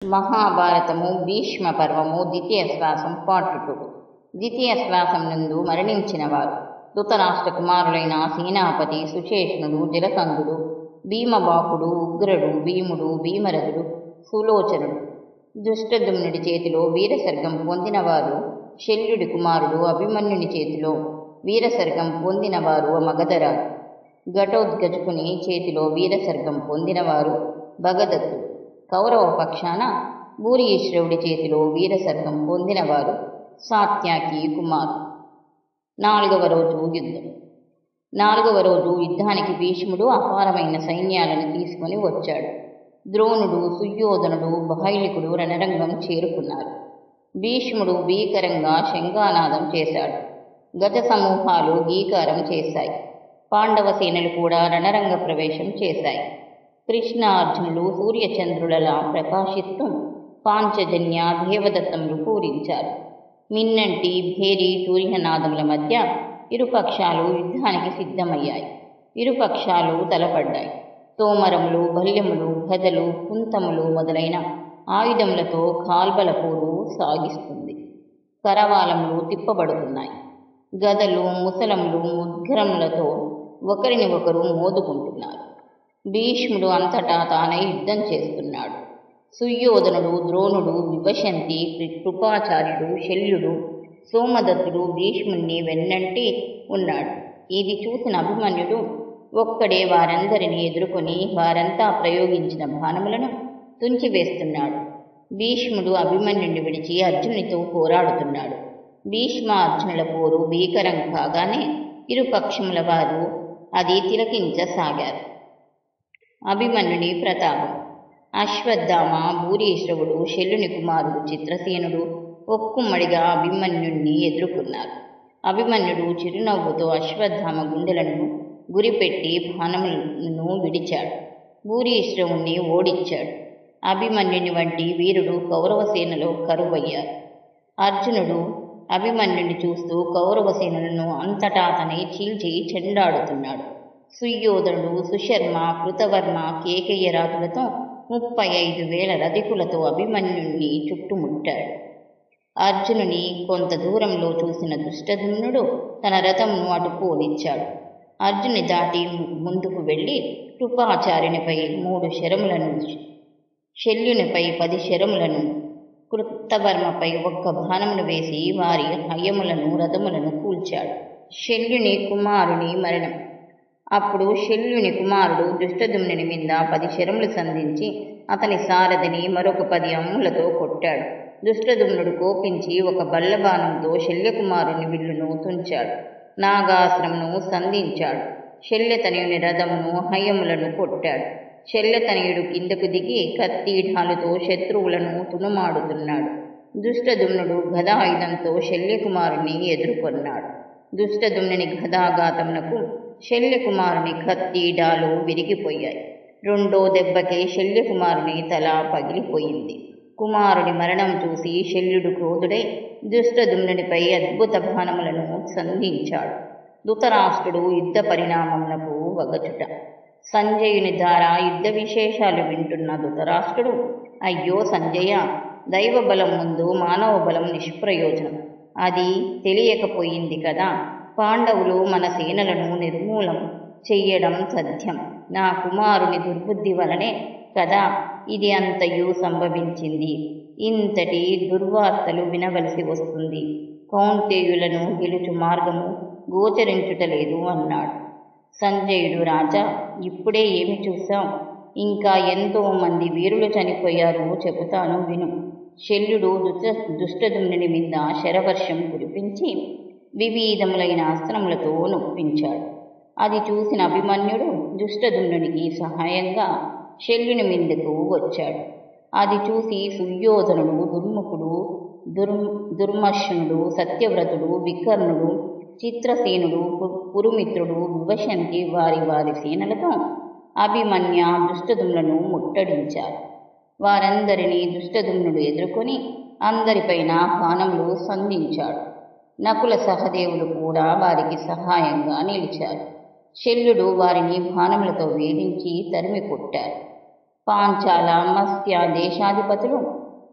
మహాభారతము భీష్మ పర్వము ద్వితీయ శ్వాసం పార్ట్ 2. ద్వితీయ శ్వాసం నందు మరణించిన వారు ధృతరాష్ట్ర కుమారులైన సేనాపతి సుశేషణుడు, జలకంధుడు, భీమబాహుడు, ఉగ్రుడు, భీముడు, భీమరథుడు, సులోచనుడు. దుష్టద్యుమ్నుడి చేతిలో వీరసర్గం పొందినవారు శల్యుడి కుమారుడు అభిమన్యుని చేతిలో వీరసర్గం పొందినవారు మగధరాజు. ఘటోత్కచుకుని చేతిలో వీరసర్గం పొందినవారు భగదత్తుడు. కౌరవ పక్షాన భూరిశ్రవుడి చేతిలో వీరసర్గం పొందినవారు సాత్యాకి కుమారుడు. నాలుగవ రోజు యుద్ధానికి భీష్ముడు అపారమైన సైన్యాలను తీసుకుని వచ్చాడు. ద్రోణుడు, సుయోధనుడు, బహైలికుడు రణరంగం చేరుకున్నారు. భీష్ముడు భీకరంగా శంఖానాదం చేశాడు. గజ సమూహాలు గీకారం చేశాయి. పాండవ సేనలు కూడా రణరంగ ప్రవేశం చేశాయి. కృష్ణ అర్జునులు సూర్యచంద్రులలా ప్రకాశిస్తూ పాంచజన్య దేవదత్తములు పూరించారు. మిన్నంటి భేరి సూర్యనాదముల మధ్య ఇరుపక్షాలు యుద్ధానికి సిద్ధమయ్యాయి. ఇరుపక్షాలు తలపడ్డాయి. తోమరములు, బల్యములు, గదలు, కుంతములు మొదలైన ఆయుధములతో కాల్బల పోరు సాగిస్తుంది. కరవాలములు తిప్పబడుతున్నాయి. గదలు, ముసలములు, ముద్గరములతో ఒకరిని ఒకరు మోదుకుంటున్నారు. భీష్ముడు అంతటా తానే యుద్ధం చేస్తున్నాడు. సుయోధనుడు, ద్రోణుడు, విభశంతి, కృపాచార్యుడు, శల్యుడు, సోమదత్తుడు భీష్ముణ్ణి వెన్నంటి ఉన్నాడు. ఇది చూసిన అభిమన్యుడు ఒక్కడే వారందరినీ ఎదుర్కొని వారంతా ప్రయోగించిన బాణములను తుంచివేస్తున్నాడు. భీష్ముడు అభిమన్యుడిని విడిచి అర్జునునితో పోరాడుతున్నాడు. భీష్మ అర్జునుల పోరు భీకరం కాగానే ఇరుపక్షముల వారు అది తిలకించసాగారు. అభిమన్యుని ప్రతాపం. అశ్వత్థామ, భూరిశ్రవుడు, శల్యుని కుమారుడు చిత్రసేనుడు ఒక్కుమ్మడిగా అభిమన్యుణ్ణి ఎదుర్కొన్నారు. అభిమన్యుడు చిరునవ్వుతో అశ్వత్థామ గుండెలను గురిపెట్టి బాణములను విడిచాడు. భూరిశ్రవుణ్ణి ఓడించాడు. అభిమన్యుని వంటి వీరుడు కౌరవ సేనలో కరువయ్యారు. అర్జునుడు అభిమన్యుని చూస్తూ కౌరవ సేనలను అంతటా అతనే చీల్చి చెండాడుతున్నాడు. సుయోధనుడు, సుశర్మ, కృతవర్మ, కేకయ్య రాజులతో 35,000 రథికులతో అభిమన్యుణ్ణి చుట్టుముట్టాడు. అర్జునుని కొంత దూరంలో చూసిన దుష్టద్యుమ్నుడు తన రథంను అటు పోనిచ్చాడు. అర్జుని దాటి ముందుకు వెళ్ళి కృపాచార్యునిపై 3 శరములను, శల్యునిపై 10 శరములను, కృతవర్మపై 1 బాణమును వేసి వారి హయములను, రథములను కూల్చాడు. శల్యుని కుమారుని మరణం. అప్పుడు శల్యుని కుమారుడు దుష్టద్యుమ్నుని మీద 10 శరములు సంధించి అతని సారథిని మరొక 10 అమ్ములతో కొట్టాడు. దుష్టద్యుమ్నుడు కోపించి ఒక బల్లబాణంతో శల్యకుమారుని విల్లును తుంచాడు. నాగాశ్రమును సంధించాడు. శల్యతనయుని రథమును, హయములను కొట్టాడు. శల్యతనయుడు కిందకు దిగి కత్తి ఢాలుతో శత్రువులను తునుమాడుతున్నాడు. దుష్టద్యుమ్నుడు గదాయుధంతో శల్యకుమారుని ఎదుర్కొన్నాడు. దుష్టద్యుమ్నుని గదాఘాతమునకు శల్యకుమారుని కత్తి డాలు విరిగిపోయాయి. 2వ దెబ్బకే శల్యకుమారుని తల పగిలిపోయింది. కుమారుని మరణం చూసి శల్యుడు క్రోధుడై దుష్టద్యుమ్నునిపై అద్భుత బాణములను సంధించాడు. ధృతరాష్ట్రుడు యుద్ధ పరిణామమునకు వగచుట. సంజయుని ద్వారా యుద్ధ విశేషాలు వింటున్న ధృతరాష్ట్రుడు, అయ్యో సంజయ, దైవ బలం ముందు మానవ బలం నిష్ప్రయోజనం. అది తెలియకపోయింది కదా. పాండవులు మన సేనలను నిర్మూలం చెయ్యడం సత్యం. నా కుమారుని దుర్బుద్ధి వలనే కదా ఇది అంతయు సంభవించింది. ఇంతటి దుర్వార్తలు వినవలసి వస్తుంది. కౌంతేయులను గెలుచు మార్గము గోచరించుటలేదు అన్నాడు. సంజయుడు, రాజా, ఇప్పుడే ఏమి చూశాం? ఇంకా ఎంతో మంది వీరులు చనిపోయారు, చెబుతాను విను. శల్యుడు దుష్టద్యుమ్నుని మీద శరవర్షం కురిపించి వివిధములైన అస్త్రములతో నొప్పించాడు. అది చూసిన అభిమన్యుడు దుష్టద్యుమ్నునికి సహాయంగా శల్యుని మీదకు వచ్చాడు. అది చూసి సుయోధనుడు, దుర్ముఖుడు, దుర్మర్షణుడు, సత్యవ్రతుడు, వికర్ణుడు, చిత్రసేనుడు, పురుమిత్రుడు, విభశంతి వారి వారి సేనలతో అభిమన్య దుష్టద్యుమ్నులను ముట్టడించారు. వారందరినీ దుష్టద్యుమ్నుడు ఎదుర్కొని అందరిపైన బాణములు సంధించాడు. నకుల సహదేవులు కూడా వారికి సహాయంగా నిలిచారు. శల్యుడు వారిని బాణములతో వేధించి తరిమి కొట్టారు. పాంచాల మత్స్య దేశాధిపతులు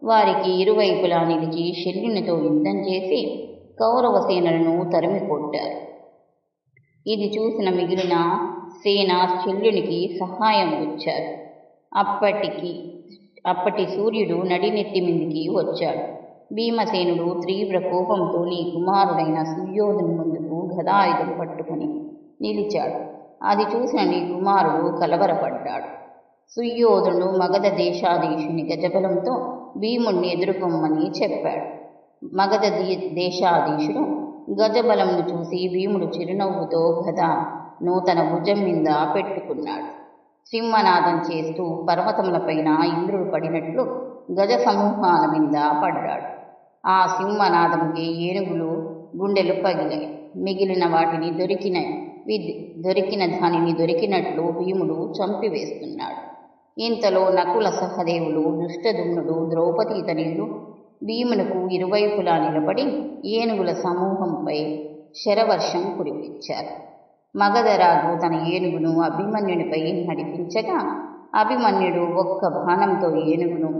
వారికి ఇరువైపులా నిలిచి శల్యునితో యుద్ధం చేసి కౌరవ సేనలను తరిమి కొట్టారు. ఇది చూసిన మిగిలిన సేన శల్యునికి సహాయం వచ్చారు. అప్పటి సూర్యుడు నడినెత్తి మీదికి వచ్చాడు. భీమసేనుడు తీవ్ర కోపంతో నీ కుమారుడైన సుయోధను ముందుకు గదాయుధం పట్టుకుని నిలిచాడు. అది చూసిన నీ కుమారుడు కలవరపడ్డాడు. సుయోధనుడు మగధ దేశాధీశుని గజబలంతో భీముణ్ణి ఎదుర్కొమ్మని చెప్పాడు. మగధ దేశాధీశుడు గజబలంను చూసి భీముడు చిరునవ్వుతో గదను తన భుజం మీద పెట్టుకున్నాడు. సింహనాదం చేస్తూ పర్వతములపైన ఇంద్రుడు పడినట్లు గజ సమూహాల మీద పడ్డాడు. ఆ సింహనాదంకి ఏనుగులు గుండెలు పగిలాయి. మిగిలిన వాటిని దొరికిన దానిని దొరికినట్లు భీముడు చంపివేస్తున్నాడు. ఇంతలో నకుల సహదేవులు, దుష్టదుమ్నుడు, ద్రౌపదీ తనయులు భీమునకు ఇరువైపులా నిలబడి ఏనుగుల సమూహంపై శరవర్షం కురిపించారు. మగధరాజు తన ఏనుగును అభిమన్యునిపై నడిపించగా అభిమన్యుడు ఒక్క బాణంతో ఏనుగును,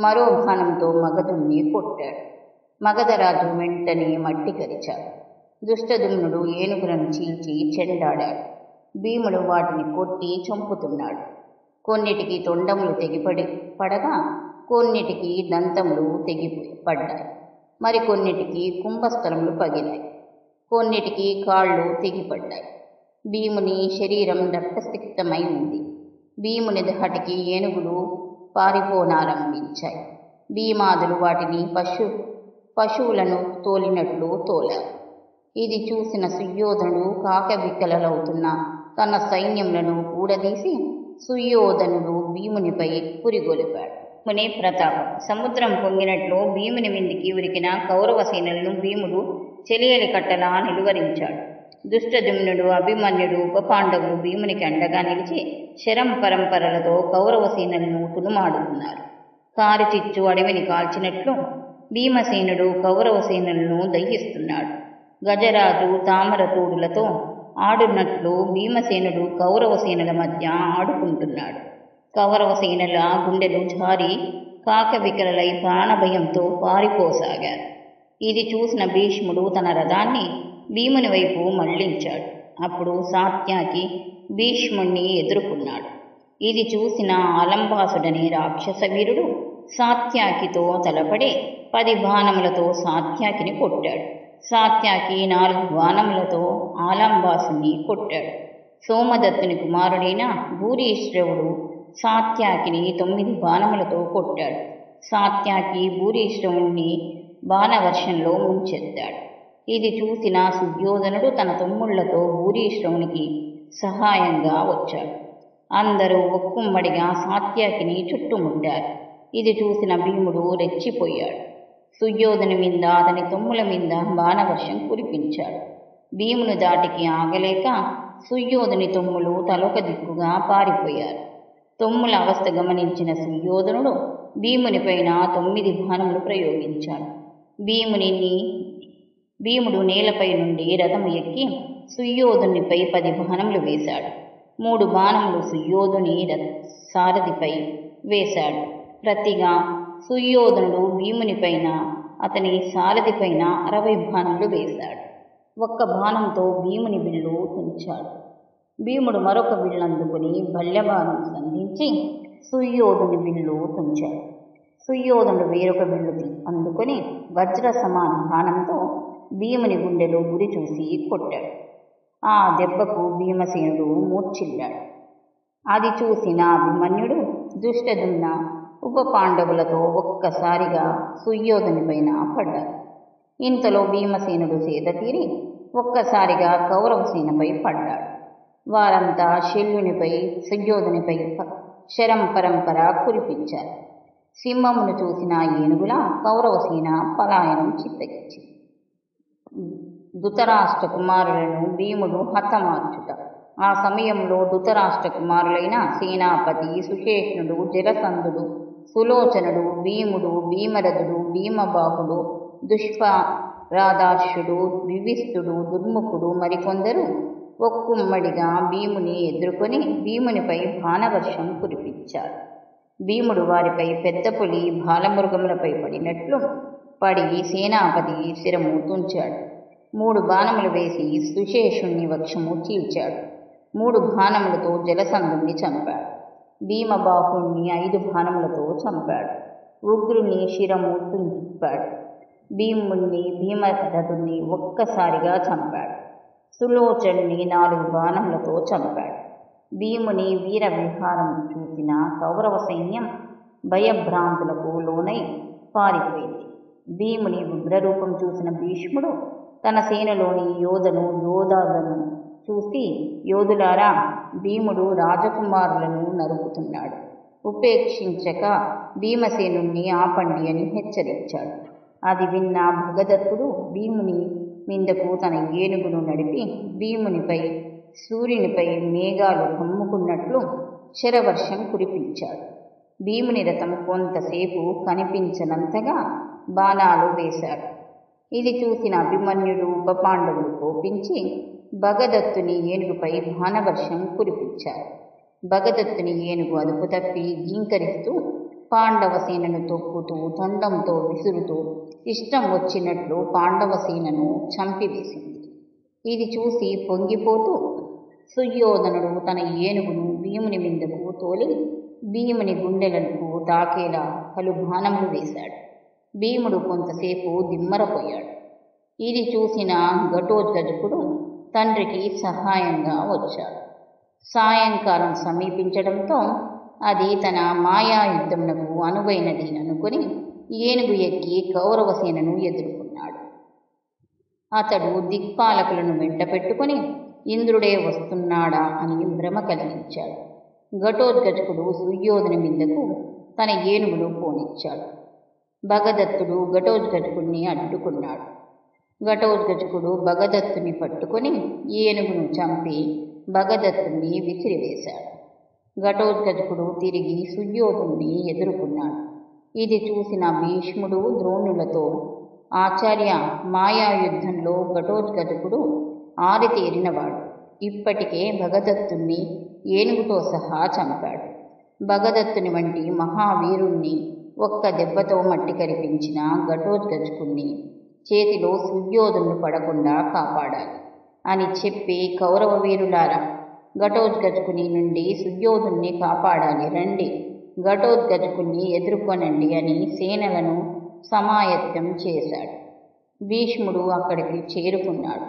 మరో బాణంతో మగధుణ్ణి కొట్టాడు. మగధరాజు వెంటనే మట్టి కరిచాడు. దుష్టదుమ్నుడు ఏనుగులను చీల్చి చెండాడాడు. భీముడు వాటిని కొట్టి చంపుతున్నాడు. కొన్నిటికి తొండములు పడగా కొన్నిటికి దంతములు పడ్డాయి. మరికొన్నిటికి కుంభస్థలములు పగిలాయి. కొన్నిటికి కాళ్ళు తెగిపడ్డాయి. భీముని శరీరం రక్తసిక్తమై ఉంది. భీముని ధాటికి ఏనుగులు పారిపోనారంభించాయి. భీమాదులు వాటిని పశువులను తోలినట్లు తోలారు. ఇది చూసిన సుయోధనుడు కాకవికలవుతున్న తన సైన్యములను కూడదీసి సుయోధనుడు భీమునిపై పురిగొలిపాడు. ముని ప్రతాపం. సముద్రం పొంగినట్లు భీముని మీదికి ఉరికిన కౌరవ సేనలను భీముడు చెలియలి కట్టలా నిలువరించాడు. దుష్టదుమ్నుడు, అభిమన్యుడు, ఉపపాండవులు భీమునికి అండగా నిలిచి శరం పరంపరలతో కౌరవ సేనలను తులుమాడుతున్నారు. కారుచిచ్చు అడవిని కాల్చినట్లు భీమసేనుడు కౌరవ సేనలను దహిస్తున్నాడు. గజరాజు తామరతూడులతో ఆడున్నట్లు భీమసేనుడు కౌరవ సేనల మధ్య ఆడుకుంటున్నాడు. కౌరవ సేనల గుండెలు జారి కాకవికలై ప్రాణభయంతో పారిపోసాగారు. ఇది చూసిన భీష్ముడు తన రథాన్ని భీముని వైపు మళ్లించాడు. అప్పుడు సాత్యకి భీష్ముణ్ణి ఎదుర్కొన్నాడు. ఇది చూసిన ఆలంబాసుడనే రాక్షస వీరుడు సాత్యకితో తలపడి 10 బాణములతో సాత్యకిని కొట్టాడు. సాత్యకి 4 బాణములతో ఆలంబాసుని కొట్టాడు. సోమదత్తుని కుమారుడైన భూరిశ్రవుడు సాత్యకిని 9 బాణములతో కొట్టాడు. సాత్యకి భూరిశ్రవుణ్ణి బాణవర్షంలో ముంచెత్తాడు. ఇది చూసిన సుయోధనుడు తన తమ్ముళ్లతో భూరిశ్రవునికి సహాయంగా వచ్చాడు. అందరూ ఒక్కుమ్మడిగా సాత్యకిని చుట్టుముట్టారు. ఇది చూసిన భీముడు రెచ్చిపోయాడు. సుయోధను మీద, అతని తమ్ముల మీద బాణవర్షం కురిపించాడు. భీముని దాటికి ఆగలేక సుయోధుని తమ్ములు తలొక దిక్కుగా పారిపోయారు. తమ్ముల అవస్థ గమనించిన సుయోధనుడు భీమునిపైన 9 బాణములు ప్రయోగించాడు. భీముడు నేలపై నుండి రథము ఎక్కి సుయోధునిపై 10 బాణములు వేశాడు. 3 బాణములు సుయోధుని సారథిపై వేశాడు. ప్రతిగా సుయోధనుడు భీమునిపైన, అతని సారథిపైన 60 బాణములు వేశాడు. ఒక్క బాణంతో భీముని విల్లు తుంచాడు. భీముడు మరొక విల్లందుకుని బల్యబాణం సంధించి సుయోధుని విల్లు తుంచాడు. సుయోధనుడు వేరొక విల్లు అందుకొని వజ్ర సమాన బాణంతో భీముని గుండెలో గురి చూసి కొట్టాడు. ఆ దెబ్బకు భీమసేనుడు మూర్ఛిల్లాడు. అది చూసిన అభిమన్యుడు, దుష్టదుమ్న, ఉపపాండవులతో ఒక్కసారిగా సుయోధునిపైన పడ్డారు. ఇంతలో భీమసేనుడు సేద తీరి ఒక్కసారిగా కౌరవసేనపై పడ్డాడు. వారంతా శల్యునిపై, సుయోధునిపై శరం పరంపర కురిపించారు. సింహమును చూసిన ఏనుగుల కౌరవసేన పలాయనం చిత్తగించింది. ధృతరాష్ట్ర కుమారులను భీముడు హతమార్చుట. ఆ సమయంలో ధృతరాష్ట్ర కుమారులైన సేనాపతి సుషేష్ణుడు, జరసంధుడు, సులోచనుడు, భీముడు, భీమరథుడు, భీమబాహుడు, దుష్పరాదార్షుడు, వివిస్తుడు, దుర్ముఖుడు మరికొందరు ఒక్కుమ్మడిగా భీముని ఎదుర్కొని భీమునిపై బాణవర్షం కురిపించారు. భీముడు వారిపై పెద్ద పులి బాలమృగములపై పడినట్లు పడి సేనాపతి శిరము తుంచాడు. 3 బాణములు వేసి సుశేషుణ్ణి వక్షము చీల్చాడు. 3 బాణములతో జలసంధుణ్ణి చంపాడు. భీమబాహుణ్ణి 5 బాణములతో చంపాడు. ఉగ్రుని శిరము తుంచాడు. భీముణ్ణి భీమరథుణ్ణి ఒక్కసారిగా చంపాడు. సులోచనుని 4 బాణములతో చంపాడు. భీముని వీర విహారం చూసిన కౌరవ సైన్యం భయభ్రాంతులకు లోనై పారిపోయింది. భీముని ఉగ్రరూపం చూసిన భీష్ముడు తన సేనలోని యోధులను చూసి, యోధులారా, భీముడు రాజకుమారులను నరుకుతున్నాడు. ఉపేక్షించక భీమసేనుణ్ణి ఆపండి అని హెచ్చరించాడు. అది విన్న భగదత్తుడు భీముని మీదకు తన ఏనుగును నడిపి భీమునిపై సూర్యునిపై మేఘాలు కమ్ముకున్నట్లు శరవర్షం కురిపించాడు. భీముని రథం కొంతసేపు కనిపించనంతగా బాణాలు వేశాడు. ఇది చూసిన అభిమన్యుడు ఉపపాండవులు కోపించి భగదత్తుని ఏనుగుపై బాణవర్షం కురిపించారు. భగదత్తుని ఏనుగు అదుపు తప్పి గీంకరిస్తూ పాండవ సేనను తొక్కుతూ తొండంతో విసురుతూ ఇష్టం వచ్చినట్లు పాండవ సేనను చంపివేసింది. ఇది చూసి పొంగిపోతూ సుయోధనుడు తన ఏనుగును భీముని మీదకు తోలి భీముని గుండెలకు తాకేలా పలు బాణములు వేశాడు. భీముడు కొంతసేపు దిమ్మరపోయాడు. ఇది చూసిన ఘటోత్కచుడు తండ్రికి సహాయంగా వచ్చాడు. సాయంకాలం సమీపించడంతో అది తన మాయాయుద్ధమునకు అనువైనది అనుకుని ఏనుగు ఎక్కి కౌరవ సేనను ఎదుర్కొన్నాడు. అతడు దిక్పాలకులను వెంట పెట్టుకుని ఇంద్రుడే వస్తున్నాడా అని భ్రమ కలిగించాడు. ఘటోత్కచుడు సుయోధని మీదకు తన ఏనుగును పోనిచ్చాడు. భగదత్తుడు ఘటోత్కచుడిని అడ్డుకున్నాడు. ఘటోత్కచుడు భగదత్తుని పట్టుకుని ఏనుగును చంపి భగదత్తుని విసిరివేశాడు. ఘటోత్కచుడు తిరిగి సుయోధనుని ఎదుర్కొన్నాడు. ఇది చూసిన భీష్ముడు ద్రోణులతో, ఆచార్య, మాయాయుద్ధంలో ఘటోత్కచుడు ఆరితేరినవాడు. ఇప్పటికే భగదత్తుని ఏనుగుతో సహా చంపాడు. భగదత్తుని వంటి మహావీరుణ్ణి ఒక్క దెబ్బతో మట్టి కరిపించిన ఘటోత్కచుడిని చేతిలో సుయోధనుడు పడకుండా కాపాడాలి అని చెప్పి, కౌరవ వీరులారా, ఘటోత్కచుని నుండి సుయోధుణ్ణి కాపాడాలి, రండి, ఘటోత్కచుని ఎదుర్కొనండి అని సేనలను సమాయత్తం చేశాడు. భీష్ముడు అక్కడికి చేరుకున్నాడు.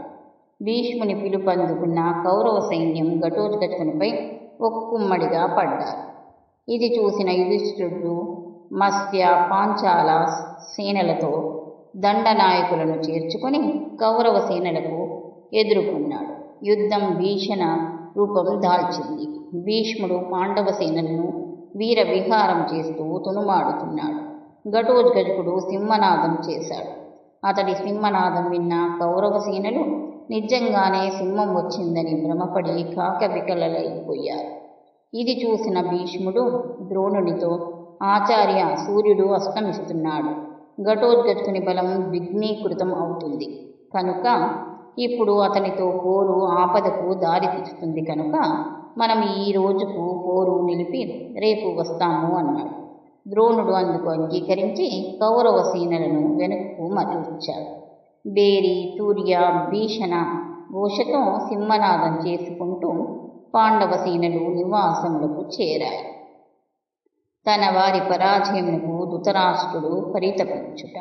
భీష్ముని పిలుపందుకున్న కౌరవ సైన్యం ఘటోత్కచునిపై ఒక్కుమ్మడిగా పడ్డారు. ఇది చూసిన యుధిష్ఠిరుడు మత్స్య, పాంచాల సేనలతో దండనాయకులను చేర్చుకొని కౌరవ సేనలకు ఎదుర్కొన్నాడు. యుద్ధం భీషణ రూపం దాల్చింది. భీష్ముడు పాండవ సేనలను వీర విహారం చేస్తూ తునుమాడుతున్నాడు. ఘటోత్కచుడు సింహనాదం చేశాడు. అతడి సింహనాదం విన్న కౌరవ సేనలు నిజంగానే సింహం వచ్చిందని భ్రమపడి కాకవికలైపోయారు. ఇది చూసిన భీష్ముడు ద్రోణునితో, ఆచార్య, సూర్యుడు అస్తమిస్తున్నాడు. ఘటోత్కచుని బలం ద్విగ్నీకృతం అవుతుంది కనుక ఇప్పుడు అతనితో పోరు ఆపదకు దారితీస్తుంది కనుక మనం ఈ రోజుకు పోరు నిలిపి రేపు వస్తాము అన్నాడు. ద్రోణుడు అందుకు అంగీకరించి కౌరవ సేనలను వెనక్కు మరలించాడు. బేరి, తూర్య, భీషణ ఘోషతో సింహనాదం చేసుకుంటూ పాండవ సేనలు నివాసములకు చేరాయి. తన వారి పరాజయమునకు ధృతరాష్ట్రుడు పరితపించుట.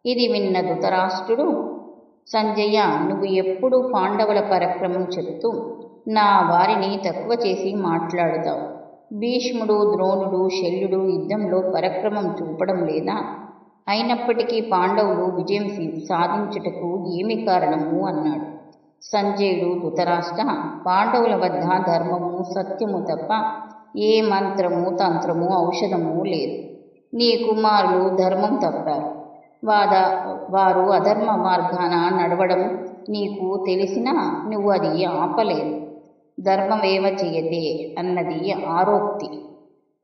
ఇది విన్న ధృతరాష్ట్రుడు, సంజయ, నువ్వు ఎప్పుడు పాండవుల పరాక్రమం చెబుతూ నా వారిని తక్కువ చేసి మాట్లాడుతావు. భీష్ముడు, ద్రోణుడు, శల్యుడు యుద్ధంలో పరాక్రమం చూపడం లేదా? అయినప్పటికీ పాండవులు విజయం సాధించుటకు ఏమి కారణము అన్నాడు. సంజయుడు, ధృతరాష్ట్ర, పాండవుల వద్ద ధర్మము, సత్యము తప్ప ఏ మంత్రము, తంత్రము, ఔషధము లేదు. నీ కుమారులు ధర్మం తప్పారు. వారు అధర్మ మార్గాన నడవడం నీకు తెలిసినా నువ్వు అది ఆపలేదు. ధర్మమేవ జయతే అన్నది ఆరోక్తి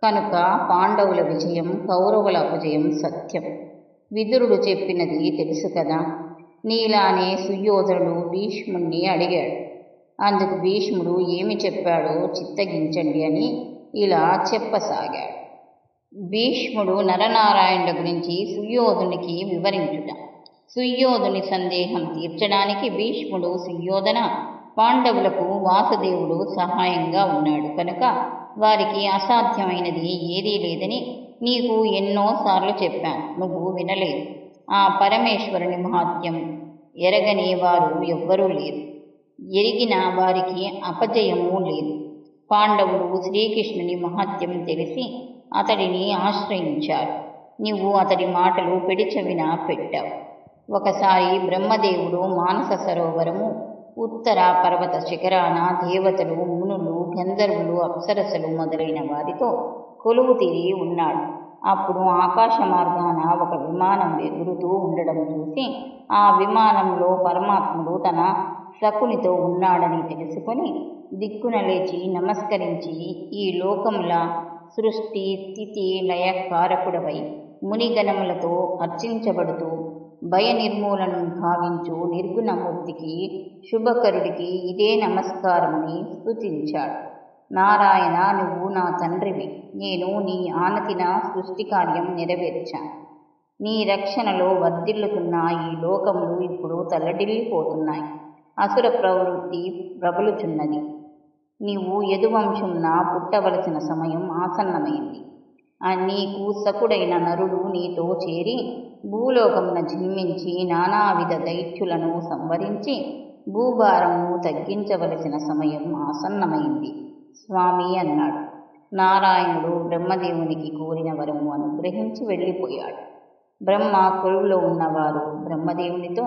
కనుక పాండవుల విజయం, కౌరవుల అపజయం సత్యం. విదురుడు చెప్పినది తెలుసు కదా. నీలానే సుయోధనుడు భీష్ముణ్ణి అడిగాడు. అందుకు భీష్ముడు ఏమి చెప్పాడో చిత్తగించండి అని ఇలా చెప్పసాగాడు. భీష్ముడు నరనారాయణుల గురించి సుయోధునికి వివరించుట. సుయోధుని సందేహం తీర్చడానికి భీష్ముడు సుయోధన, పాండవులకు వాసుదేవుడు సహాయంగా ఉన్నాడు కనుక వారికి అసాధ్యమైనది ఏదీ లేదని నీకు ఎన్నోసార్లు చెప్పాను, నువ్వు వినలేదు. ఆ పరమేశ్వరుని మహాత్యం ఎరగని వారు ఎవ్వరూ లేరు, ఎరిగిన వారికి అపజయము లేదు. పాండవులు శ్రీకృష్ణుని మహత్యం తెలిసి అతడిని ఆశ్రయించారు. నువ్వు అతడి మాటలు పెడిచెవిన పెట్టావు. ఒకసారి బ్రహ్మదేవుడు మానస సరోవరము ఉత్తర పర్వత శిఖరాన దేవతలు, మునులు, గంధర్వులు, అప్సరసలు మొదలైన వారితో కొలువు తీరి ఉన్నాడు. అప్పుడు ఆకాశ మార్గాన ఒక విమానం ఎగురుతూ ఉండడం చూసి ఆ విమానంలో పరమాత్ముడు తన సకునితో ఉన్నాడని తెలుసుకొని దిక్కున లేచి నమస్కరించి, ఈ లోకముల సృష్టి స్థితి లయకారకుడవై మునిగణములతో అర్చించబడుతూ భయ నిర్మూలనం భావించు నిర్గుణమూర్తికి శుభకరుడికి ఇదే నమస్కారమని స్తుతించాడు. నారాయణ, నువ్వు నా తండ్రివి. నేను నీ ఆనతిన సృష్టి కార్యం నెరవేర్చాను. నీ రక్షణలో వర్ధిల్లుతున్న ఈ లోకములు ఇప్పుడు తల్లడిల్లిపోతున్నాయి. అసుర ప్రవృత్తి ప్రబలుచున్నది. నీవు యదువంశంన పుట్టవలసిన సమయం ఆసన్నమైంది. నీకు సకుడైన నరుడు నీతో చేరి భూలోకమున జన్మించి నానావిధ దైత్యులను సంవరించి భూభారమును తగ్గించవలసిన సమయం ఆసన్నమైంది స్వామి అన్నాడు. నారాయణుడు బ్రహ్మదేవునికి కోరిన వరము అనుగ్రహించి వెళ్ళిపోయాడు. బ్రహ్మ కొలువులో ఉన్నవారు బ్రహ్మదేవునితో,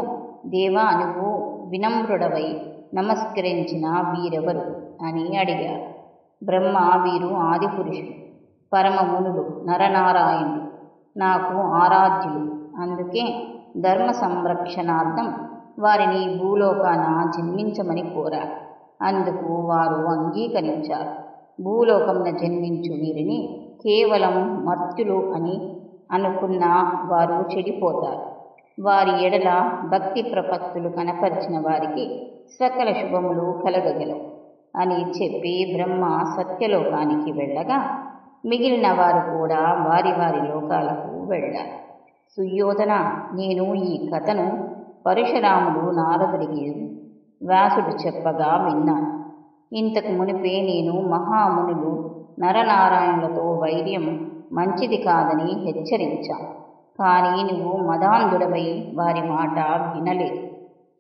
దేవా, నువ్వు వినమ్రుడవై నమస్కరించిన వీరెవరు అని అడిగారు. బ్రహ్మ, వీరు ఆదిపురుషులు, పరమమునులు, నరనారాయణులు, నాకు ఆరాధ్యులు. అందుకే ధర్మ సంరక్షణార్థం వారిని భూలోకాన జన్మించమని కోరారు. అందుకు వారు అంగీకరించారు. భూలోకమున జన్మించు వీరిని కేవలం మర్త్యులు అని అనుకున్న వారు చెడిపోతారు. వారి ఎడల భక్తి ప్రపత్తులు కనపరిచిన వారికి సకల శుభములు కలగగలవు అని చెప్పి బ్రహ్మ సత్యలోకానికి వెళ్ళగా మిగిలిన వారు కూడా వారి వారి లోకాలకు వెళ్ళారు. సుయోధన, నేను ఈ కథను పరశురాముడు నారదుడికి వ్యాసుడు చెప్పగా విన్నాను. ఇంతకు మునిపే నేను మహామునులు నరనారాయణులతో వైర్యం మంచిది కాదని హెచ్చరించాను. కానీ నువ్వు మదాంధుడవై వారి మాట వినలేదు.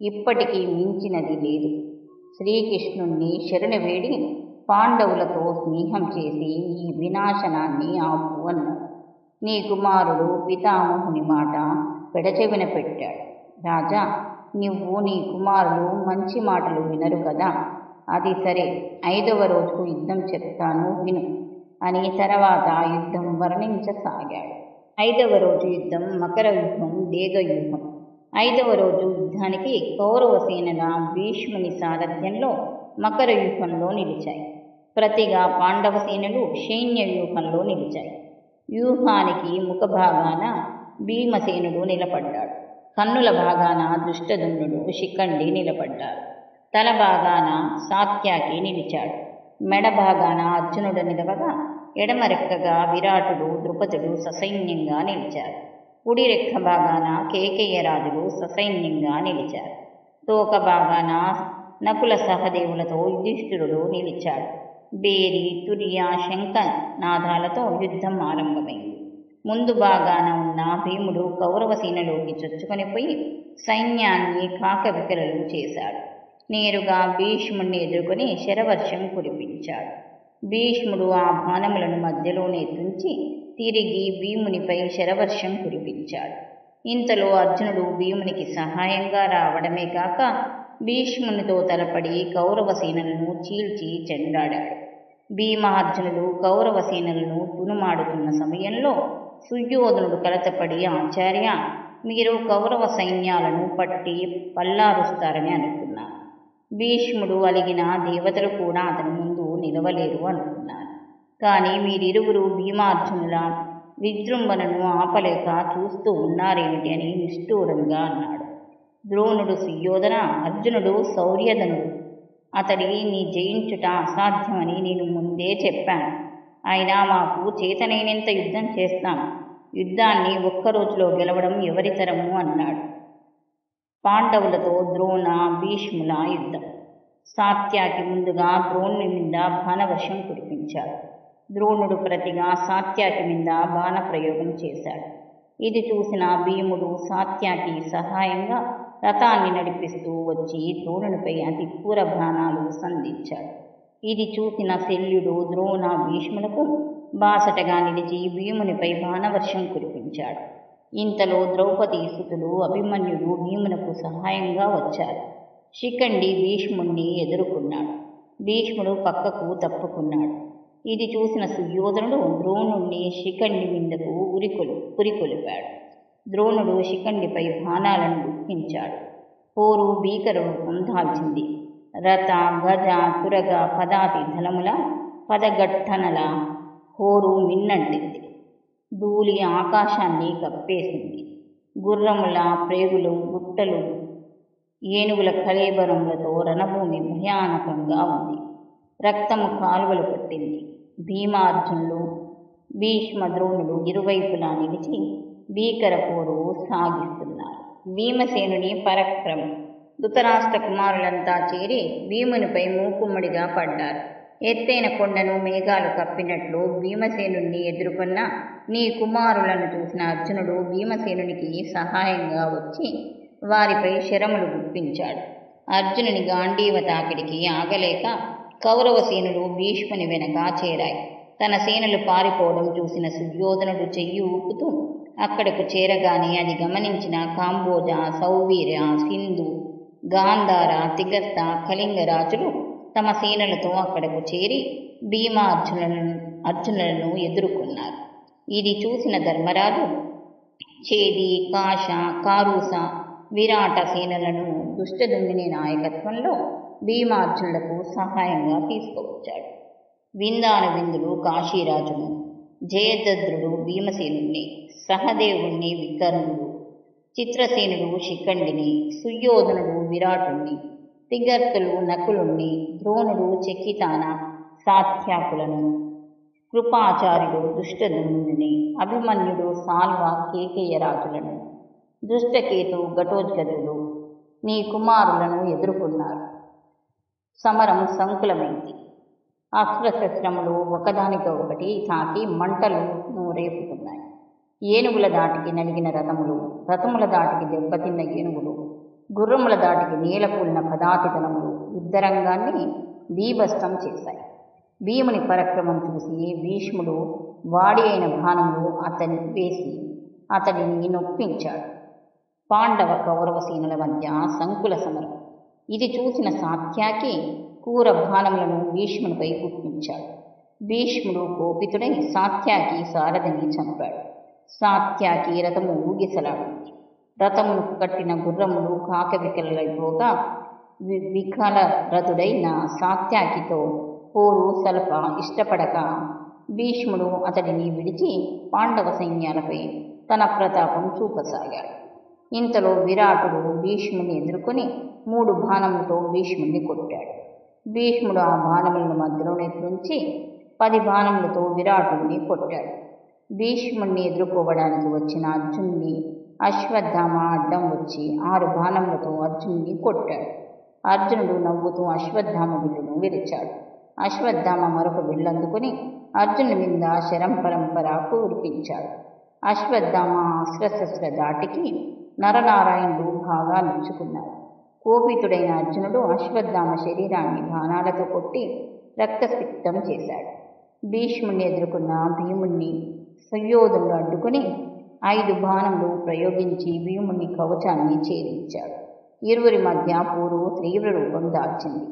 ఇప్పటికీ మించినది లేదు. శ్రీకృష్ణుణ్ణి శరణు వేడి పాండవులతో స్నేహం చేసి ఈ వినాశనాన్ని ఆపు అన్నాడు. నీ కుమారుడు పితామహుని మాట పెడచెవిన పెట్టాడు. రాజా, నువ్వు నీ కుమారులు మంచి మాటలు వినరు కదా. అది సరే, 5వ రోజు యుద్ధం చెప్తాను విను అని తర్వాత యుద్ధం వర్ణించసాగాడు. 5వ రోజు యుద్ధం మకర వ్యూహం, డేగ వ్యూహం. 5వ రోజు యుద్ధానికి కౌరవ సేనల భీష్ముని సారథ్యంలో మకర వ్యూహంలో నిలిచాయి. ప్రతిగా పాండవ సేనలు సైన్య వ్యూహంలో నిలిచాయి. వ్యూహానికి ముఖభాగాన భీమసేనుడు నిలబడ్డాడు. కన్నుల భాగాన దుష్టదుమ్నుడు, శిఖండి నిలబడ్డారు. తల భాగాన సాత్యాకి నిలిచాడు. మెడ భాగాన అర్జునుడు నిలవగా ఎడమరెక్కగా విరాటుడు, ద్రుపదుడు ససైన్యంగా నిలిచారు. కుడి రెక్క భాగాన కేకేయరాజులు ససైన్యంగా నిలిచారు. తోక భాగాన నకుల సహదేవులతో యుధిష్ఠిరుడు నిలిచాడు. బేరి, తుర్య, శంఖ నాదాలతో యుద్ధం ఆరంభమైంది. ముందు భాగాన ఉన్న భీముడు కౌరవ సేనలోకి చొచ్చుకొనిపోయి సైన్యాన్ని కాకవికలలు చేశాడు. నేరుగా భీష్ముడిని ఎదుర్కొని శరవర్షం కురిపించాడు. భీష్ముడు ఆ బాణములను మధ్యలోనే తుంచి తిరిగి భీమునిపై శరవర్షం కురిపించాడు. ఇంతలో అర్జునుడు భీమునికి సహాయంగా రావడమే కాక భీష్మునితో తలపడి కౌరవ సేనలను చీల్చి చెండాడాడు. భీమార్జునులు కౌరవ సేనలను తునుమాడుతున్న సమయంలో సుయోధనుడు కలతపడి, ఆచార్య, మీరు కౌరవ సైన్యాలను పట్టి పల్లారుస్తారని అనుకున్నాను. భీష్ముడు అలిగిన దేవతలు కూడా అతని ముందు నిలవలేరు అనుకున్నాను. కానీ మీరిరువురు భీమార్జునుల విజృంభణను ఆపలేక చూస్తూ ఉన్నారేమిటి అని నిష్ఠూరంగా అన్నాడు. ద్రోణుడు, సుయోధన, అర్జునుడు శౌర్యధనుడు. అతడిని జయించుట అసాధ్యమని నేను ముందే చెప్పాను. అయినా మాకు చేతనైనంత యుద్ధం చేస్తాం. యుద్ధాన్ని ఒక్క రోజులో గెలవడం ఎవరితరము అన్నాడు. పాండవులతో ద్రోణ భీష్ముల యుద్ధం. సాత్యకి ముందుగా ద్రోణుని మీద బాణవర్షం కురిపించాడు. ద్రోణుడు ప్రతిగా సాత్యకి మీద బాణప్రయోగం చేశాడు. ఇది చూసిన భీముడు సాత్యకి సహాయంగా రథాన్ని నడిపిస్తూ వచ్చి ద్రోణునిపై అతి క్రూర బాణాలు సంధించాడు. ఇది చూసిన శల్యుడు ద్రోణ భీష్ములకు బాసటగా నిలిచి భీమునిపై బాణవర్షం కురిపించాడు. ఇంతలో ద్రౌపది సుతులు అభిమన్యుడు భీమునకు సహాయంగా వచ్చారు. శిఖండి భీష్ముణ్ణి ఎదుర్కొన్నాడు. భీష్ముడు పక్కకు తప్పుకున్నాడు. ఇది చూసిన సుయోధనుడు ద్రోణుణ్ణి శిఖండి మీదకు పురికొలిపాడు. ద్రోణుడు శిఖండిపై బాణాలను గుప్పించాడు. పోరు భీకర రూపం దాల్చింది. రథ గజ తురగ పదాతి దళముల పదగట్టనల హోరు మిన్నంటింది. ధూళి ఆకాశాన్ని కప్పేసింది. గుర్రముల ప్రేగులు గుట్టలు ఏనుగుల కళేబరములతో రణభూమి భయానకంగా ఉంది. రక్తము కాలువలు పట్టింది. భీమార్జునులు భీష్మ ద్రోణులు ఇరువైపులా నిలిచి భీకర పోరు సాగిస్తున్నారు. భీమసేనుని పరాక్రమం. ధృతరాష్ట్ర కుమారులంతా చేరి భీమునిపై మూకుమ్మడిగా పడ్డారు. ఎత్తైన కొండను మేఘాలు కప్పినట్లు భీమసేనుణ్ణి ఎదుర్కొన్న నీ కుమారులను చూసిన అర్జునుడు భీమసేనునికి సహాయంగా వచ్చి వారిపై శరములు గుప్పించాడు. అర్జునుని గాంధీవ తాకిడికి ఆగలేక కౌరవ సేనులు భీష్ముని వెనక చేరాయి. తన సేనలు పారిపోవడం చూసిన సుయోధనుడు చెయ్యి ఊపుతూ అక్కడకు చేరగానే అది గమనించిన కాంబోజ, సౌవీర్య, సింధు, గాంధార, తిగస్త, కళింగ రాజులు తమ సేనలతో అక్కడకు చేరి అర్జునులను ఎదుర్కొన్నారు. ఇది చూసిన ధర్మరాజు చేది, కాశ, కారూస, విరాట సేనలను దుష్టదుమ్మిని నాయకత్వంలో భీమార్జునులకు సహాయంగా తీసుకువచ్చాడు. విందాను విందులు కాశీరాజును, జయద్రథుడు భీమసేనుణ్ణి, సహదేవుణ్ణి వికర్ణుడు, చిత్రసేనుడు శిఖండిని, సుయోధనుడు విరాటుణ్ణి, తిగర్తులు నకులుణ్ణి, ద్రోణుడు చకితాన సాత్యకులను, కృపాచార్యుడు దుష్టదుమ్నుని, అభిమన్యుడు సాల్వ కేకేయరాజులను, దుష్టకేతు ఘటోత్కచుడు నీ కుమారులను ఎదుర్కొన్నారు. సమరం సంకులమైంది. అస్త్రశస్త్రములు ఒకదానితో ఒకటి తాకి మంటలను రేపుతున్నాయి. ఏనుగుల దాటికి నలిగిన రథముల దాటికి దెబ్బతిన్న ఏనుగులు, గుర్రముల దాటికి నేలకూలిన పదాతిదనములు యుద్ధరంగాన్ని బీభత్సం చేశాయి. భీముని పరాక్రమం చూసి భీష్ముడు వాడి అయిన బాణములు అతన్ని వేసి అతడిని నొప్పించాడు. పాండవ కౌరవ సేనల మధ్య సంకుల సమరం. ఇది చూసిన సాత్యకి క్రూర బాణములను భీష్మునిపై గుప్పించాడు. భీష్ముడు కోపితుడై సాత్యకి సారథిని చంపాడు. సాత్యకి రథము ఊగిసలాడింది. రథమును కట్టిన గుర్రములు కాకవికలైపోగా వికల రథుడైన సాత్యకితో పోరు సల్ప ఇష్టపడక భీష్ముడు అతడిని విడిచి పాండవ సైన్యాలపై తన ప్రతాపం చూపసాగాడు. ఇంతలో విరాటుడు భీష్ముని ఎదుర్కొని 3 బాణములతో భీష్ముని కొట్టాడు. భీష్ముడు ఆ బాణములను మధ్యలోనే తుంచి 10 బాణములతో విరాటుడిని కొట్టాడు. భీష్ముణ్ణి ఎదుర్కోవడానికి వచ్చిన అర్జునుని అశ్వత్థామ అడ్డం వచ్చి 6 బాణములతో అర్జునుని కొట్టాడు. అర్జునుడు నవ్వుతూ అశ్వత్థామ విల్లును విరిచాడు. అశ్వత్థామ మరొక విల్లందుకుని అర్జునుని మీద శరం పరంపర కురిపించాడు. అశ్వత్థామ అస్త్రశస్త్ర దాటికి నరనారాయణుడు బాగా నొచ్చుకున్నారు. కోపితుడైన అర్జునుడు అశ్వత్థామ శరీరాన్ని బాణాలతో కొట్టి రక్తసిక్తం చేశాడు. భీష్ముణ్ణి ఎదుర్కొన్న భీముణ్ణి సుయోధనుడు అడ్డుకుని 5 బాణములు ప్రయోగించి భీముని కవచాన్ని ఛేదించాడు. ఇరువురి మధ్య పోరు తీవ్ర రూపం దాల్చింది.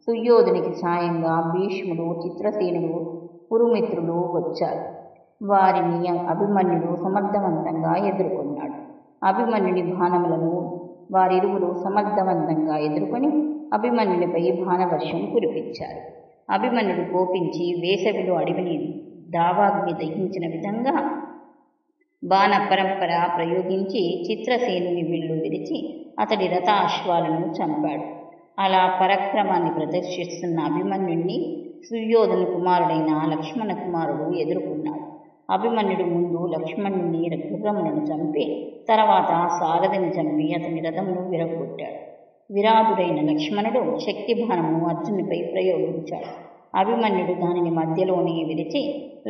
సుయోధునికి సాయంగా భీష్ముడు, చిత్రసేనుడు, పురుమిత్రులు వచ్చారు. వారిని అభిమన్యుడు సమర్థవంతంగా ఎదుర్కొన్నాడు. అభిమన్యుని బాణములను వారిరువురు సమర్థవంతంగా ఎదుర్కొని అభిమన్యునిపై బాణవర్షం కురిపించారు. అభిమన్యుడు కోపించి వేసవిలో అడవిని దావాగ్ని దహించిన విధంగా బాణ పరంపర ప్రయోగించి చిత్రసేనుని విల్లు విరిచి అతడి రథ అశ్వాలను చంపాడు. అలా పరాక్రమాన్ని ప్రదర్శిస్తున్న అభిమన్యుణ్ణి సుయోధన కుమారుడైన లక్ష్మణ కుమారుడు ఎదుర్కొన్నాడు. అభిమన్యుడు ముందు లక్ష్మణుని గుర్రములను చంపి తర్వాత సారథిని చంపి అతని రథమును విరగొట్టాడు. విరాటుడైన లక్ష్మణుడు శక్తి బాణము అర్జునునిపై ప్రయోగించాడు. అభిమన్యుడు దానిని మధ్యలోనే విరిచి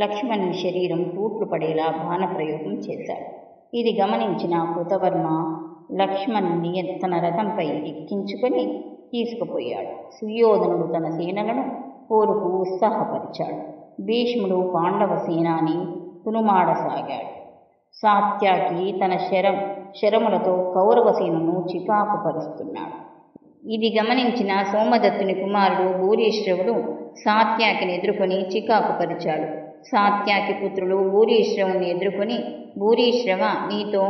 లక్ష్మణుని శరీరం తూట్లు పడేలా బాణప్రయోగం చేశాడు. ఇది గమనించిన కృతవర్మ లక్ష్మణుని తన రథంపై ఎక్కించుకొని తీసుకుపోయాడు. సుయోధనుడు తన సేనలను పోరుకు ఉత్సాహపరిచాడు. భీష్ముడు పాండవ సేనాని తునుమాడసాగాడు. సాత్యకి తన శరములతో కౌరవ సేనను చికాకు పరుస్తున్నాడు. ఇది గమనించిన సోమదత్తుని కుమారుడు భూరిశ్రవుడు సాత్యకిని ఎదుర్కొని చికాకు పరిచాడు. సాత్యకి పుత్రులు భూరిశ్రవుని ఎదుర్కొని, భూరిశ్రవ, నీతో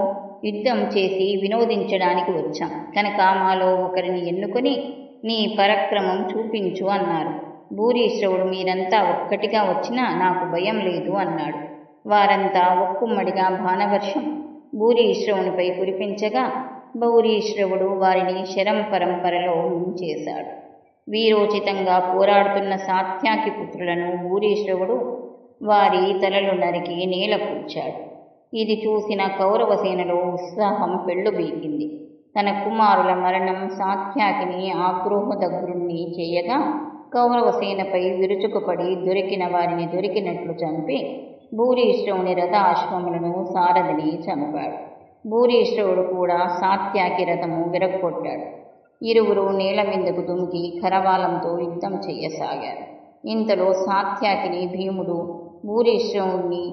యుద్ధం చేసి వినోదించడానికి వచ్చాం కనుక మాలో ఒకరిని ఎన్నుకొని నీ పరాక్రమం చూపించు అన్నారు. భూరిశ్రవుడు, మీరంతా ఒక్కటిగా వచ్చినా నాకు భయం లేదు అన్నాడు. వారంతా ఒక్కుమ్మడిగా బాణవర్షం భూరిశ్రవునిపై కురిపించగా భూరిశ్రవుడు వారిని శరం పరంపరలో ముంచేశాడు. వీరోచితంగా పోరాడుతున్న సాత్యకి పుత్రులను భూరిశ్రవుడు వారి తలలు నరికి నేల కూర్చాడు. ఇది చూసిన కౌరవ సేనలో ఉత్సాహం పెళ్ళుబీకింది. తన కుమారుల మరణం సాత్యకిని ఆగ్రహోదగ్రుణ్ణి చేయగా కౌరవ సేనపై విరుచుకుపడి దొరికిన వారిని దొరికినట్లు చంపి భూరిశ్రవుని రథ అశ్వములను సారథిని చంపాడు. భూరిశ్రవుడు కూడా సాత్యకి రథము విరగొట్టాడు. ఇరువురు నేల మీదకు దుమికి కరవాలంతో యుద్ధం చెయ్యసాగారు. ఇంతలో సాత్యకిని భీముడు, భూరిశ్రవుని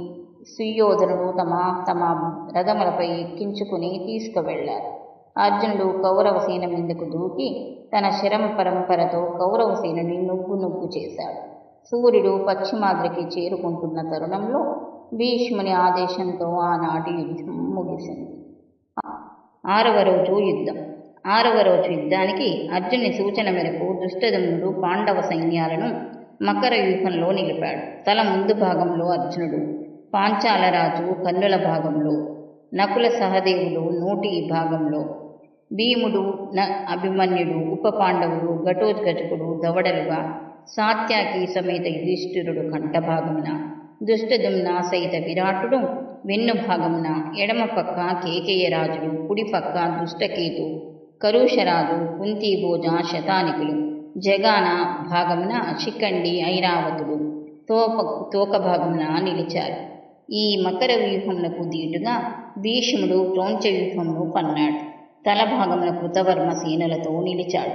సుయోధనుడు తమ తమ రథములపై ఎక్కించుకుని తీసుకువెళ్లారు. అర్జునుడు కౌరవ సేన మీదకు దూకి తన శరం పరంపరతో కౌరవ సేనని నుగ్గు చేశాడు. సూర్యుడు పశ్చిమాద్రికి చేరుకుంటున్న తరుణంలో భీష్ముని ఆదేశంతో ఆనాటి యుద్ధం ముగిసింది. 6వ రోజు యుద్ధం. 6వ రోజు యుద్ధానికి అర్జునుని సూచన మేరకు దుష్టదమ్నుడు పాండవ సైన్యాలను మకర వ్యూహంలో నిలిపాడు. తల ముందు భాగంలో అర్జునుడు, పాంచాలరాజు కన్నుల భాగంలో, నకుల సహదేవులు నోటి భాగంలో, భీముడు అభిమన్యుడు ఉప పాండవులు ఘటోత్కచుకుడు దవడలుగా, సాత్యకి సమేత యుధిష్ఠిరుడు కంఠభాగమున, దుష్టదుమ్న సహిత విరాటుడు వెన్ను భాగమున, ఎడమ పక్క కేకేయరాజులు, కుడి పక్క దుష్టకేతు, కరుషరాజు, కుంతిభోజ శతానికులు, జగాన భాగమున శిఖండి ఐరావతుడు తోక భాగమున నిలిచారు. ఈ మకర వ్యూహమునకు దీటుగా భీష్ముడు క్రౌంచ వ్యూహమును పన్నాడు. తల భాగమున కృతవర్మ సేనలతో నిలిచాడు.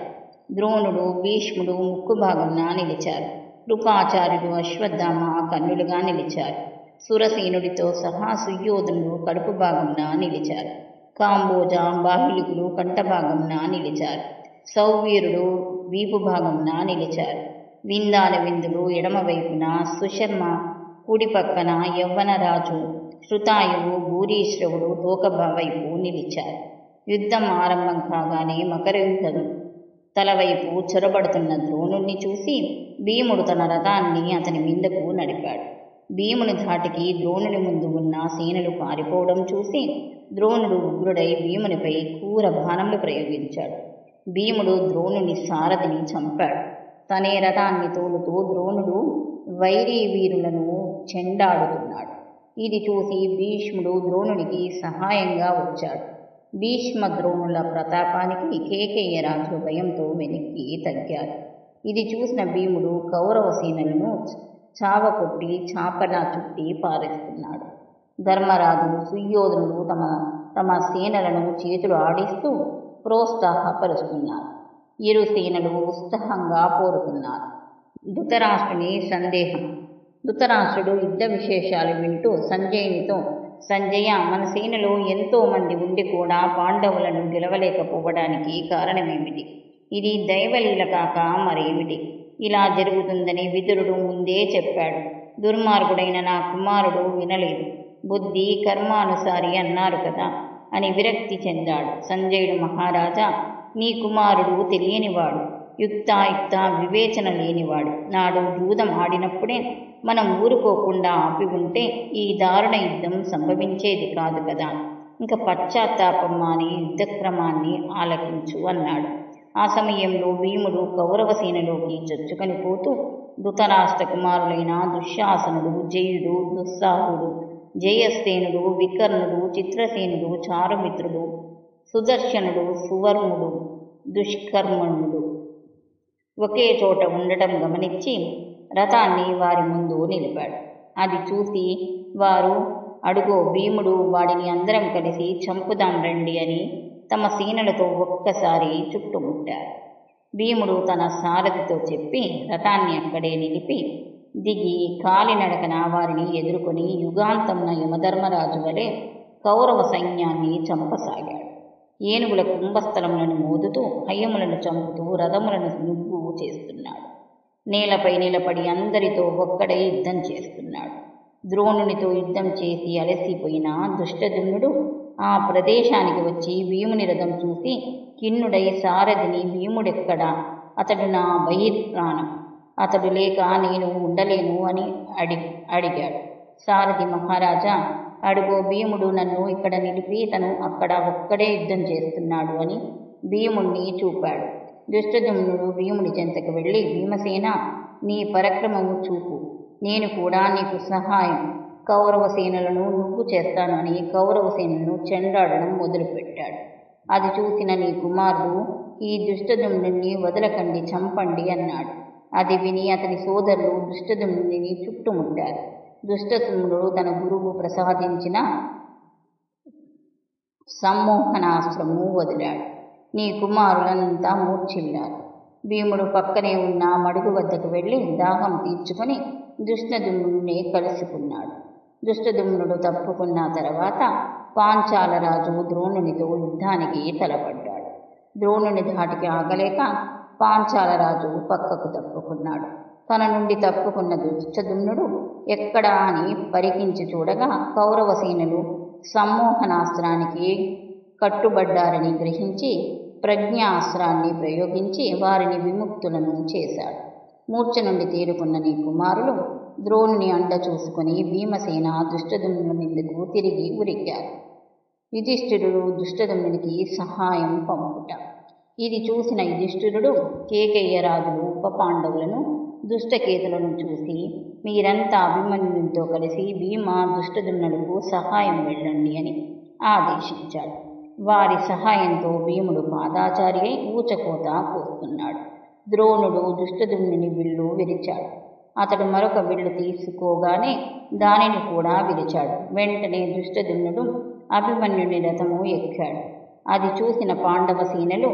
ద్రోణుడు, భీష్ముడు ముక్కు భాగమున నిలిచారు. కృపాచార్యుడు, అశ్వత్థామ కన్నులుగా నిలిచారు. సురసేనుడితో సహా సుయోధనుడు కడుపు భాగమున నిలిచారు. కాంబోజ బాహులికులు కంఠభాగమున నిలిచారు. సౌవీరుడు వీపు భాగమున నిలిచారు. విందాల విందుడు ఎడమవైపున, సుశర్మ కుడి పక్కన, యవ్వనరాజు శృతాయువు భూరిశ్రవుడు తోక వైపు నిలిచారు. యుద్ధం ఆరంభం కాగానే మకరవ్యూహం తలవైపు చొరబడుతున్న ద్రోణుణ్ణి చూసి భీముడు తన రథాన్ని అతని మీదకు నడిపాడు. భీముని ధాటికి ద్రోణుని ముందు ఉన్న సేనలు పారిపోవడం చూసి ద్రోణుడు ఉగ్రుడై భీమునిపై క్రూర బాణములు ప్రయోగించాడు. భీముడు ద్రోణుని సారథిని చంపాడు. తనే రథాన్ని తోలుతూ ద్రోణుడు వైరీ వీరులను చెండాడుతున్నాడు. ఇది చూసి భీష్ముడు ద్రోణునికి సహాయంగా వచ్చాడు. భీష్మ ద్రోణుల ప్రతాపానికి కేకేయరాజు భయంతో వెనక్కి తగ్గారు. ఇది చూసిన భీముడు కౌరవ సేనలను చావకొట్టి చాపలా చుట్టి పారేస్తున్నాడు. ధర్మరాజు, సుయోధనుడు తమ తమ సేనలను చేతులు ఆడిస్తూ ప్రోత్సాహపరుస్తున్నారు. ఇరు సేనలు ఉత్సాహంగా పోరుతున్నారు. ధృతరాష్ట్రుని సందేహం. ధృతరాష్ట్రుడు యుద్ధ విశేషాలు వింటూ సంజయునితో, సంజయ, మన సేనలో ఎంతో మంది ఉండి కూడా పాండవులను గెలవలేకపోవడానికి కారణమేమిటి? ఇది దైవలీల కాక మరేమిటి? ఇలా జరుగుతుందని విదురుడు ముందే చెప్పాడు. దుర్మార్గుడైన నా కుమారుడు వినలేదు. బుద్ధి కర్మానుసారి అన్నారు కదా అని విరక్తి చెందాడు. సంజయుడు, మహారాజా, నీ కుమారుడు తెలియనివాడు, యుక్తాయుక్త వివేచన లేనివాడు. నాడు జూదం ఆడినప్పుడే మనం ఊరుకోకుండా ఆపి ఉంటే ఈ దారుణ యుద్ధం సంభవించేది కాదు కదా. ఇంకా పశ్చాత్తాపం మాని యుద్ధక్రమాన్ని ఆలకించు అన్నాడు. ఆ సమయంలో భీముడు కౌరవ సేనలోకి చొచ్చుకొని పోతూ ధృతరాష్ట్ర కుమారులైన దుశ్శాసనుడు, జయుడు, దుస్సాహుడు, జయసేనుడు, వికర్ణుడు, చిత్రసేనుడు, చారుమిత్రుడు, సుదర్శనుడు, సువర్ముడు, దుష్కర్మణుడు ఒకే చోట ఉండటం గమనించి రథాన్ని వారి ముందు నిలిపాడు. అది చూసి వారు, అడుగో భీముడు, వాడిని అందరం కలిసి చంపుదాం రండి అని తమ సేనలతో ఒక్కసారి చుట్టుముట్టారు. భీముడు తన సారథితో చెప్పి రథాన్ని అక్కడే నిలిపి దిగి కాలినడకన వారిని ఎదుర్కొని యుగాంతంన యమధర్మరాజు వలె కౌరవ సైన్యాన్ని చంపసాగాడు. ఏనుగుల కుంభస్థలములను మోదుతూ హయములను చంపుతూ రథములను నుగ్గు చేస్తున్నాడు. నేలపై నిలబడి అందరితో ఒక్కడై యుద్ధం చేస్తున్నాడు. ద్రోణునితో యుద్ధం చేసి అలసిపోయిన దుష్టదుమ్నుడు ఆ ప్రదేశానికి వచ్చి భీముని రథం చూసి ఖిన్నుడై సారథిని, భీముడెక్కడా? అతడు నా బహిర్ప్రాణం, అతడు లేక నేను ఉండలేను అని అడిగాడు. సారథి, మహారాజా, అడుగో భీముడు నన్ను ఇక్కడ నిలిపి తను అక్కడ ఒక్కడే యుద్ధం చేస్తున్నాడు అని భీముణ్ణి చూపాడు. దుష్టదుమ్నుడు భీముడి చెంతకు వెళ్ళి, భీమసేన, నీ పరాక్రమము చూపు, నేను కూడా నీకు సహాయం, కౌరవ సేనలను నువ్వు చేస్తాను అని కౌరవ సేనలను చెండాడడం మొదలుపెట్టాడు. అది చూసిన నీ కుమారుడు, ఈ దుష్టదుమ్నుడిని వదలకండి, చంపండి అన్నాడు. అది విని అతని సోదరులు దుష్టదుమ్నుడిని చుట్టుముట్టారు. దుష్టదుమ్నుడు తన గురువు ప్రసాదించిన సమ్మోహనాస్త్రము వదిలాడు. నీ కుమారులంతా మూర్ఛిల్లారు. భీముడు పక్కనే ఉన్న మడుగు వద్దకు వెళ్ళి దాహం తీర్చుకొని దుష్టదుమ్నుడిని కలుసుకున్నాడు. దుష్టదుమ్నుడు తప్పుకున్న తర్వాత పాంచాలరాజు ద్రోణునితో యుద్ధానికి తలపడ్డాడు. ద్రోణుని ధాటికి ఆగలేక పాంచాలరాజు పక్కకు తప్పుకున్నాడు. తన నుండి తప్పుకున్న దుష్టదుమ్నుడు ఎక్కడా అని పరికించి చూడగా కౌరవ సేనలు సమ్మోహనాస్త్రానికి కట్టుబడ్డారని గ్రహించి ప్రజ్ఞాస్త్రాన్ని ప్రయోగించి వారిని విముక్తులను చేశాడు. మూర్ఛ నుండి తేరుకున్న నీ కుమారులు ద్రోణుని అండ చూసుకుని భీమసేన దుష్టదుమ్నుల మీదకు తిరిగి ఉరికారు. యుధిష్ఠిరుడు దుష్టదుమ్నునికి సహాయం పంపుట. ఇది చూసిన యుధిష్ఠిరుడు కేకయ్యరాజులు ఉప పాండవులను దుష్టకేతులను చూసి, మీరంతా అభిమన్యునితో కలిసి భీమ దుష్టదుమ్నులకు సహాయం వెళ్ళండి అని ఆదేశించాడు. వారి సహాయంతో భీముడు పాదాచారి అయి ఊచకోత కోస్తున్నాడు. ద్రోణుడు దుష్టదుమ్నుని విల్లు విరిచాడు. అతడు మరొక విల్లు తీసుకోగానే దానిని కూడా విరిచాడు. వెంటనే దుష్టదుమ్నుడు అభిమన్యుని రథము ఎక్కాడు. అది చూసిన పాండవ సేనలు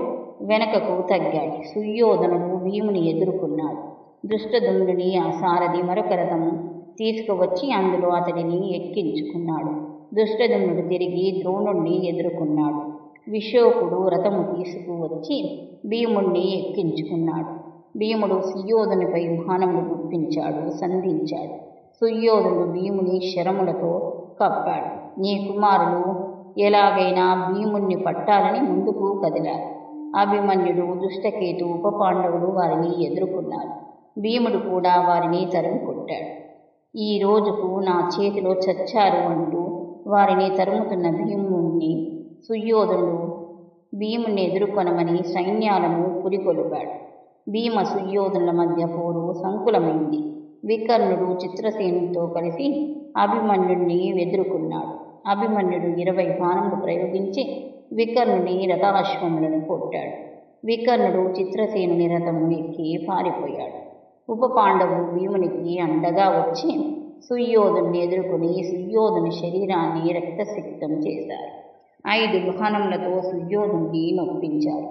వెనకకు తగ్గాయి. సుయోధనుడు భీముని ఎదుర్కొన్నాడు. దుష్టదుమ్నుని ఆ సారథి మరొక రథము తీసుకువచ్చి అందులో అతడిని ఎక్కించుకున్నాడు. దుష్టదుమ్నుడు తిరిగి ద్రోణుణ్ణి ఎదుర్కొన్నాడు. విశోకుడు రథము తీసుకువచ్చి భీముణ్ణి ఎక్కించుకున్నాడు. భీముడు సుయోధనుపై బాణములు గుప్పించాడు, సంధించాడు. సుయోధనుడు భీముని శరములతో కప్పాడు. నీ కుమారులు ఎలాగైనా భీముణ్ణి పట్టాలని ముందుకు కదిలారు. అభిమన్యుడు, దుష్టకేతు, ఉప పాండవులు వారిని ఎదుర్కొన్నారు. భీముడు కూడా వారిని తరిమి కొట్టాడు. ఈ రోజుకు నా చేతిలో చచ్చారు అంటూ వారిని తరుముతున్న భీముణ్ణి సుయోధనుడు భీముణ్ణి ఎదుర్కొనమని సైన్యాలను పురికొల్పాడు. భీమ సుయోధనుల మధ్య పోరు సంకులమైంది. వికర్ణుడు చిత్రసేనుతో కలిసి అభిమన్యుడిని ఎదుర్కొన్నాడు. అభిమన్యుడు 20 బాణములు ప్రయోగించి వికర్ణుని రథాశ్వములను కొట్టాడు. వికర్ణుడు చిత్రసేనుని రథము ఎక్కి పారిపోయాడు. ఉప పాండవులు భీమునికి అండగా వచ్చి సుయోధుని ఎదుర్కొని సుయోధుని శరీరాన్ని రక్తసిక్తం చేశారు. 5 బాణములతో సుయోధుని నొప్పించారు.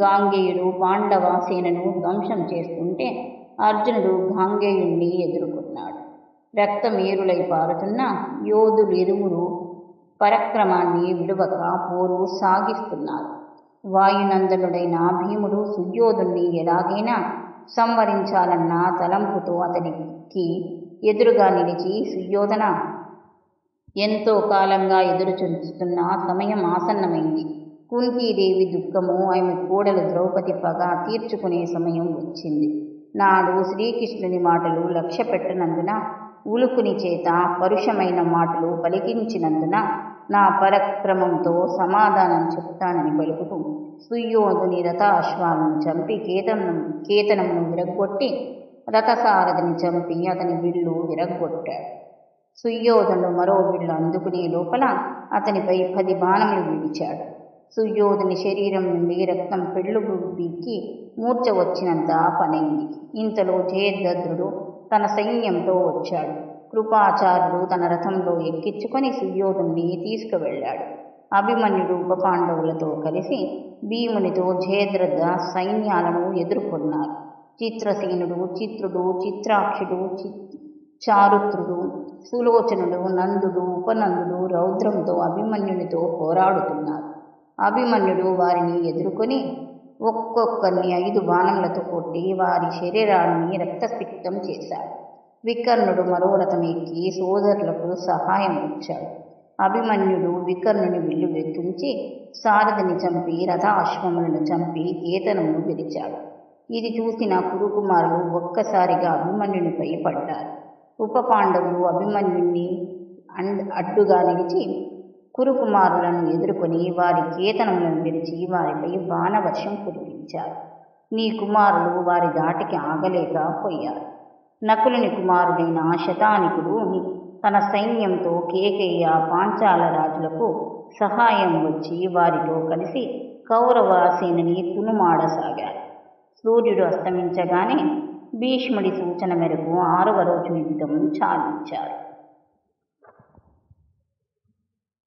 గాంగేయుడు పాండవ సేనను ధ్వంసం చేస్తుంటే అర్జునుడు గాంగేయుణ్ణి ఎదుర్కొన్నాడు. రక్తమేరులై పారుతున్న యోధులిరువురు పరక్రమాన్ని విడువక పోరు సాగిస్తున్నారు. వాయునందనుడైన భీముడు సుయోధుణ్ణి ఎలాగైనా సంహరించాలన్న తలంపుతో అతనికి ఎదురుగా నిలిచి, సుయోధన, ఎంతో కాలంగా ఎదురు చూస్తున్న సమయం ఆసన్నమైంది. కుంతీదేవి దుఃఖము, ఆమె కోడలు ద్రౌపది పగ తీర్చుకునే సమయం వచ్చింది. నాడు శ్రీకృష్ణుని మాటలు లక్ష్య పెట్టినందున, ఉలుకుని చేత పరుషమైన మాటలు పలికించినందున నా పరాక్రమంతో సమాధానం చెప్తానని పలుకుతూ సుయోధుని రథాశ్వాలను చంపి కేతనమును విరగ్గొట్టి రథసారథిని చంపి అతని విల్లు విరగ్గొట్టాడు. సుయోధనుడు మరో విల్లు అందుకునే లోపల అతనిపై 10 బాణములు విడిచాడు. సుయోధుని శరీరం నుండి రక్తం పెళ్ళుబీకి మూర్ఛ వచ్చినంత పనైంది. ఇంతలో జయద్రథుడు తన సైన్యంతో వచ్చాడు. కృపాచార్యుడు తన రథంలో ఎక్కించుకొని సుయోధుని తీసుకువెళ్ళాడు. అభిమన్యుడు ఉపపాండవులతో కలిసి భీమునితో జయద్రథ సైన్యాలను ఎదుర్కొన్నారు. చిత్రసేనుడు, చిత్రుడు, చిత్రాక్షుడు, చారుత్రుడు, సులోచనుడు, నందుడు, ఉపనందుడు రౌద్రంతో అభిమన్యునితో పోరాడుతున్నారు. అభిమన్యుడు వారిని ఎదుర్కొని ఒక్కొక్కరిని 5 బాణములతో కొట్టి వారి శరీరాన్ని రక్తసిక్తం చేశాడు. వికర్ణుడు మరో రథం ఎక్కి సోదరులకు సహాయం ఇచ్చాడు. అభిమన్యుడు వికర్ణుని విల్లు వెక్కించి సారథిని చంపి రథాశ్వములను చంపి కేతనమును విరిచాడు. ఇది చూసిన కురుకుమారులు ఒక్కసారిగా అభిమన్యునిపై పడ్డారు. ఉపపాండవులు అభిమన్యుని అడ్డుగా నిలిచి కురుకుమారులను ఎదుర్కొని వారి కేతనములను విరిచి వారిపై బాణవర్షం కురిపించారు. నీ కుమారులు వారి దాటికి ఆగలేకపోయారు. నకులుని కుమారుడైన శతానికుడు తన సైన్యంతో కేకయ్య పాంచాల రాజులకు సహాయం వచ్చి వారితో కలిసి కౌరవ సేనని తునుమాడసాగారు. సూర్యుడు అస్తమించగానే భీష్ముడి సూచన మేరకు 6వ రోజు యుద్ధం చాలించారు.